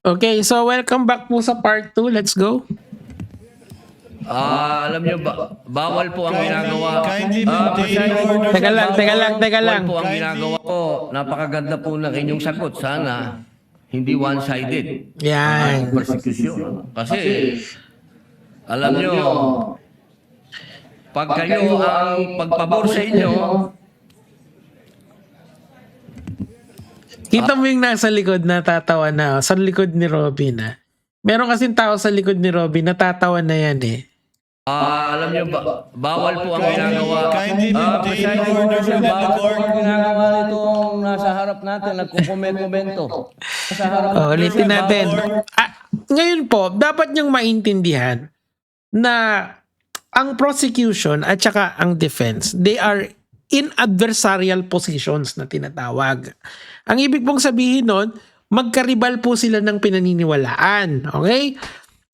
Okay, so welcome back po sa part 2. Let's go. Alam niyo ba, bawal po ang ginagawa. Kindly maintain order. Teka lang. Bawal po ang ginagawa ko. Napakaganda po ng inyong sagot. Sana hindi one-sided Yan. ang persecution. Kasi, alam niyo, pag kayo ang pagpabor sa inyo, Kita mo yung nasa likod natatawa na, sa likod ni Robin Meron kasing tao sa likod ni Robin, natatawa na yan eh. alam niyo ba, bawal po ang ginagawa. Kindly maintain order within the court. Ang ginagawa nitong nasa harap natin, nagkukomento. Nasa harap Ulitin natin. Ngayon po, dapat niyong maintindihan na ang prosecution at saka ang defense, they are in adversarial positions na tinatawag. Ang ibig pong sabihin nun, magkaribal po sila ng pinaniniwalaan. Okay?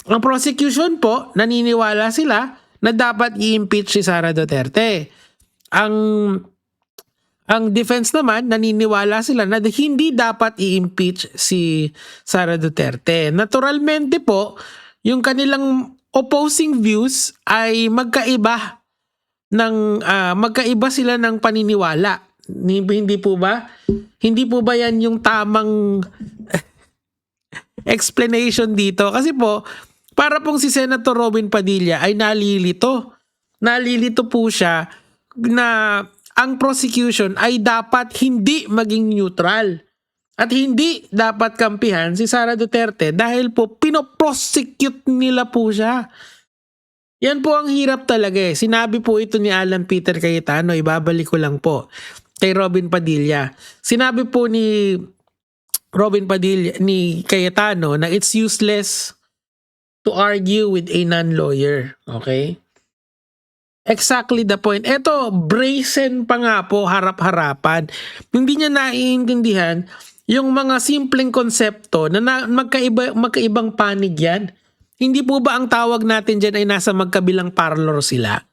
Ang prosecution po, naniniwala sila na dapat i-impeach si Sara Duterte. Ang defense naman, naniniwala sila na hindi dapat i-impeach si Sara Duterte. Naturalmente po, yung kanilang opposing views ay magkaiba sila ng paniniwala. Hindi po ba? Hindi po ba yan yung tamang explanation dito? Kasi po, para pong si Senator Robin Padilla ay nalilito. Nalilito po siya na ang prosecution ay dapat hindi maging neutral. At hindi dapat kampihan si Sara Duterte dahil po pinoprosecute nila po siya. Yan po ang hirap talaga eh. Sinabi po ito ni Alan Peter Cayetano, ibabalik ko lang po kay Robin Padilla. Sinabi po ni Robin Padilla, ni Cayetano, na it's useless to argue with a non-lawyer. Okay? Exactly the point. Ito, brazen pa nga po, harap-harapan. Hindi niya naiintindihan yung mga simpleng konsepto na magkaibang panig yan. Hindi po ba ang tawag natin dyan ay nasa magkabilang parlor sila?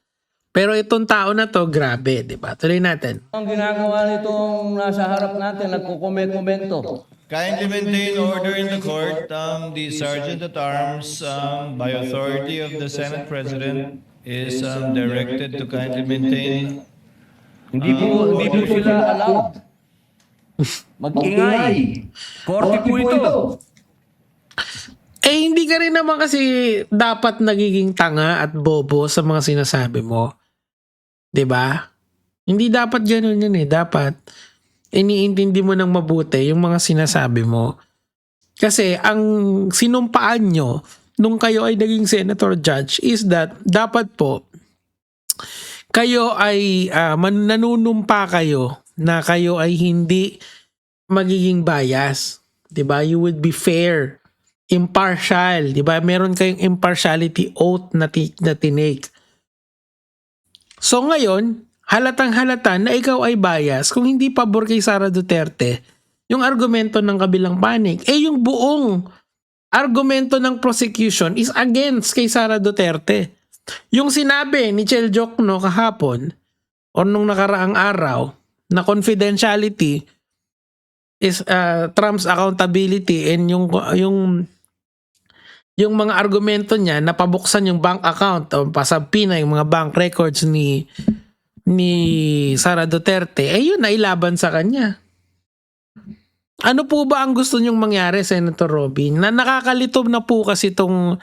Pero itong tao na to, grabe, di ba? Tuloy natin. Ang ginagawa nitong nasa harap natin, nagkukomento. Kindly maintain order in the court. The Sergeant at Arms, by authority of the Senate President, is directed to kindly maintain. Hindi po sila allowed. Mag-ingay. Korte po ito. Eh, hindi ka rin naman kasi dapat nagiging tanga at bobo sa mga sinasabi mo. 'Di ba? Hindi dapat gano'n yun eh. Dapat iniintindi mo ng mabuti yung mga sinasabi mo. Kasi ang sinumpaan nyo nung kayo ay naging senator judge is that dapat po kayo ay nanunumpa kayo na kayo ay hindi magiging bias. 'Di ba? You would be fair, impartial, 'di ba? Meron kayong impartiality oath na tinake. So ngayon, halatang-halata na ikaw ay bias kung hindi pabor kay Sara Duterte yung argumento ng kabilang panig. Eh yung buong argumento ng prosecution is against kay Sara Duterte. Yung sinabi ni Chel Jokno kahapon o nung nakaraang araw na confidentiality is trumps accountability, and yung mga argumento niya na pabuksan yung bank account o pasabina yung mga bank records ni Sara Duterte, eh yun ay laban sa kanya. Ano po ba ang gusto nyong mangyari, Senator Robin? Na nakakalito na po kasi itong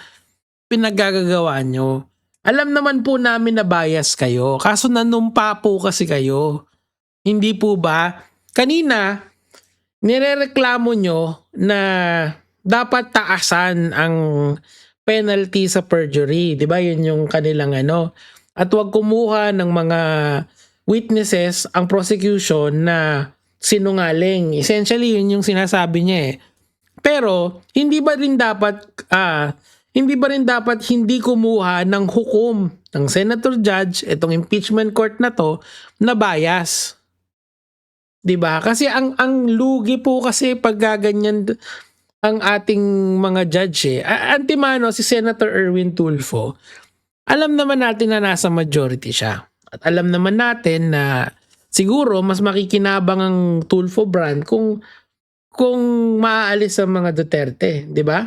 pinaggagawa nyo. Alam naman po namin na bias kayo, kaso nanumpa po kasi kayo. Hindi po ba? Kanina, nirereklamo nyo na dapat taasan ang penalty sa perjury. Diba? Yun yung kanilang ano. At huwag kumuha ng mga witnesses ang prosecution na sinungaling. Essentially, yun yung sinasabi niya eh. Pero, hindi ba rin dapat hindi kumuha ng hukom ng senator judge, itong impeachment court na to, na bias? Diba? Kasi ang lugi po kasi pag gaganyan ang ating mga judge eh. Antimano si Senator Erwin Tulfo, alam naman natin na nasa majority siya. At alam naman natin na siguro mas makikinabang ang Tulfo brand kung kung maaalis ang mga Duterte, di ba?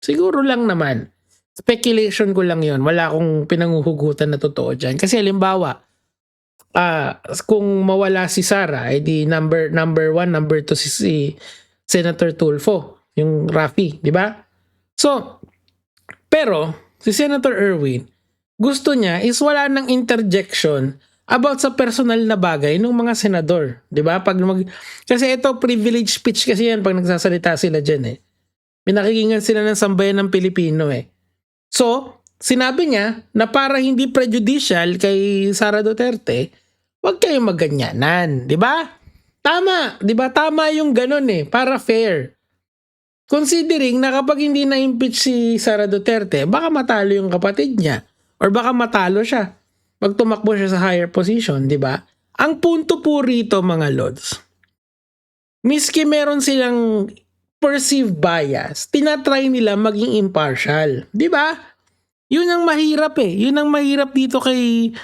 Siguro lang naman. Speculation ko lang yon. Wala akong pinanguhugutan na totoo dyan. Kasi halimbawa, kung mawala si Sara, di number 1, number 2 si Senator Tulfo, yung Rafi, di ba? So, pero si Senator Erwin, gusto niya is wala nang interjection about sa personal na bagay ng mga senador, di ba? Kasi ito privilege speech kasi yan pag nagsasalita sila diyan eh. Pinakikingan sila ng sambayan ng Pilipino eh. So, sinabi niya na para hindi prejudicial kay Sara Duterte, wag kayong magganyanan, di ba? Tama, di ba? Tama yung ganun eh, para fair. Considering na kapag hindi na-impeach si Sara Duterte, baka matalo yung kapatid niya or baka matalo siya pag tumakbo siya sa higher position, di ba? Ang punto po rito mga lods, miski meron silang perceived bias, tinatry nila maging impartial. Di ba? Yun ang mahirap eh. Yun ang mahirap dito kay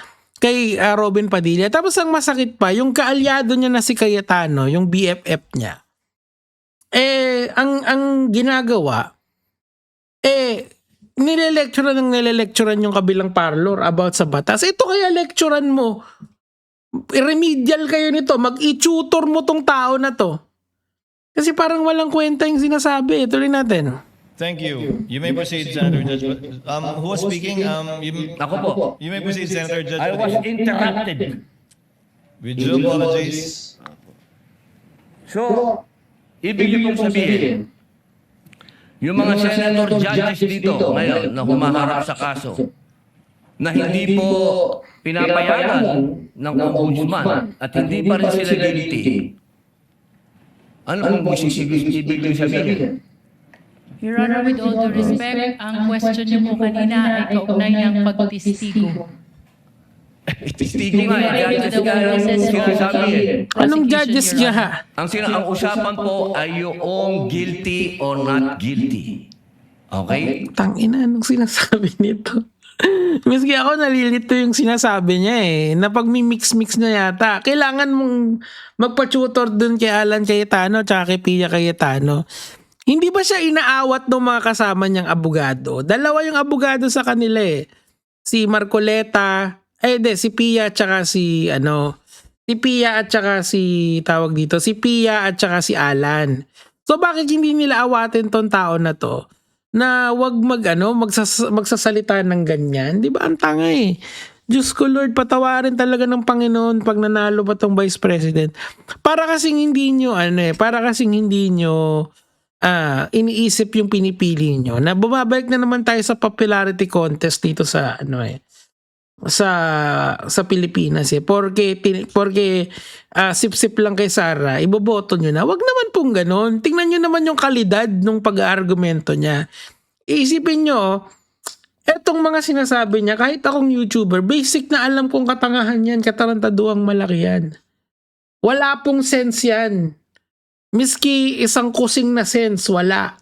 Robin Padilla. Tapos ang masakit pa, yung kaalyado niya na si Cayetano, yung BFF niya, ang ginagawa, nile-lecturean yung kabilang parlor about sa batas. Ito kaya lecturean mo. Remedial kayo nito. Mag-i-tutor mo tong tao na to. Kasi parang walang kwenta yung sinasabi. Tuloy natin. Thank you. You may proceed, Senator Judge. Who was speaking? Ako po. You may proceed, Senator Judge. I was interrupted. With due apologies. So, ibig niyo pong sabihin, yung mga senator judges dito ngayon na humaharap sa kaso, na hindi po pinapayagan ng ombudsman at hindi pa rin sila guilty, ano pong ibig niyo sabihin? Your Honor, with all due respect, ang question niyo po kanina ay kaugnay ng pagtistigo. Testigo nga, judges nga yung sinasabi eh. Anong judges niya? Ang usapan po ay yung guilty or not guilty. Okay? Tangina, anong sinasabi nito? Miski ako nalilito yung sinasabi niya eh. Na pag may mix-mix na yata, kailangan mong magpa-tutor dun kay Alan Cayetano tsaka kay Pia Cayetano. Hindi ba siya inaawat ng mga kasama niyang abogado? Dalawa yung abogado sa kanila eh. Si Marcoleta, si Pia at saka si Pia at saka si Alan. So bakit hindi nila awatin tong tao na to na wag magsasalita ng ganyan? Di ba ang tanga eh. Diyos ko Lord, patawarin talaga ng Panginoon pag nanalo pa tong Vice President. Para kasing hindi nyo iniisip yung pinipili nyo na bumabalik na naman tayo sa popularity contest dito sa sa Pilipinas eh. Porque sip-sip lang kay Sara, iboboto nyo na. Wag naman pong ganon. Tingnan nyo naman yung kalidad ng pag-aargumento niya. Iisipin nyo, etong mga sinasabi niya, kahit akong YouTuber, basic na alam kong katangahan yan, katarantaduang malaki yan. Wala pong sense yan. Miski isang kusing na sense, wala.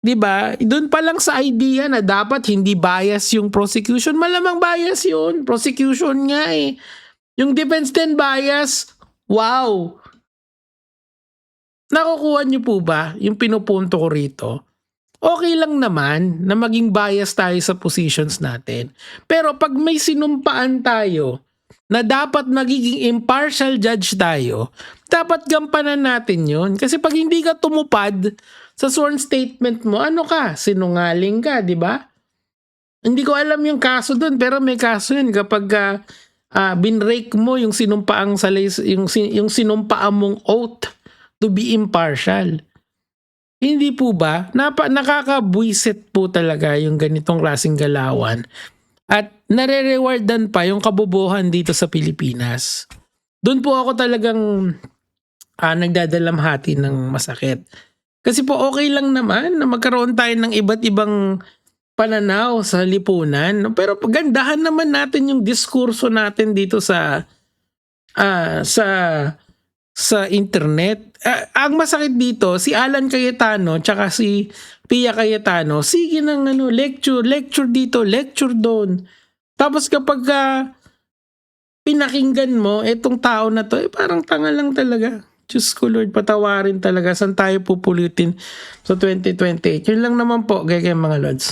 Diba? Doon pa lang sa idea na dapat hindi bias yung prosecution. Malamang bias yun. Prosecution nga eh. Yung defense din bias. Wow! Nakukuha niyo po ba yung pinupunto ko rito? Okay lang naman na maging bias tayo sa positions natin. Pero pag may sinumpaan tayo na dapat magiging impartial judge tayo, dapat gampanan natin yun. Kasi pag hindi ka tumupad sa sworn statement mo, ano ka? Sinungaling ka, di ba? Hindi ko alam yung kaso dun, pero may kaso yun kapag binrake mo yung sinumpaang yung sinumpaan mong oath to be impartial. Hindi po ba? Nakakabwisit po talaga yung ganitong klaseng galawan. At nare-rewardan pa yung kabobohan dito sa Pilipinas. Doon po ako talagang nagdadalamhati ng masakit. Kasi po okay lang naman na magkaroon tayo ng iba't ibang pananaw sa lipunan. Pero pagandahan naman natin yung diskurso natin dito sa internet. Ang masakit dito, si Alan Cayetano tsaka si Pia Cayetano, sige ng lecture dito, lecture doon. Tapos kapag pinakinggan mo, etong tao na to, parang tanga lang talaga. Diyos ko Lord, patawarin talaga. Saan tayo pupulutin sa 2028? Yun lang naman po, gaya mga Lods.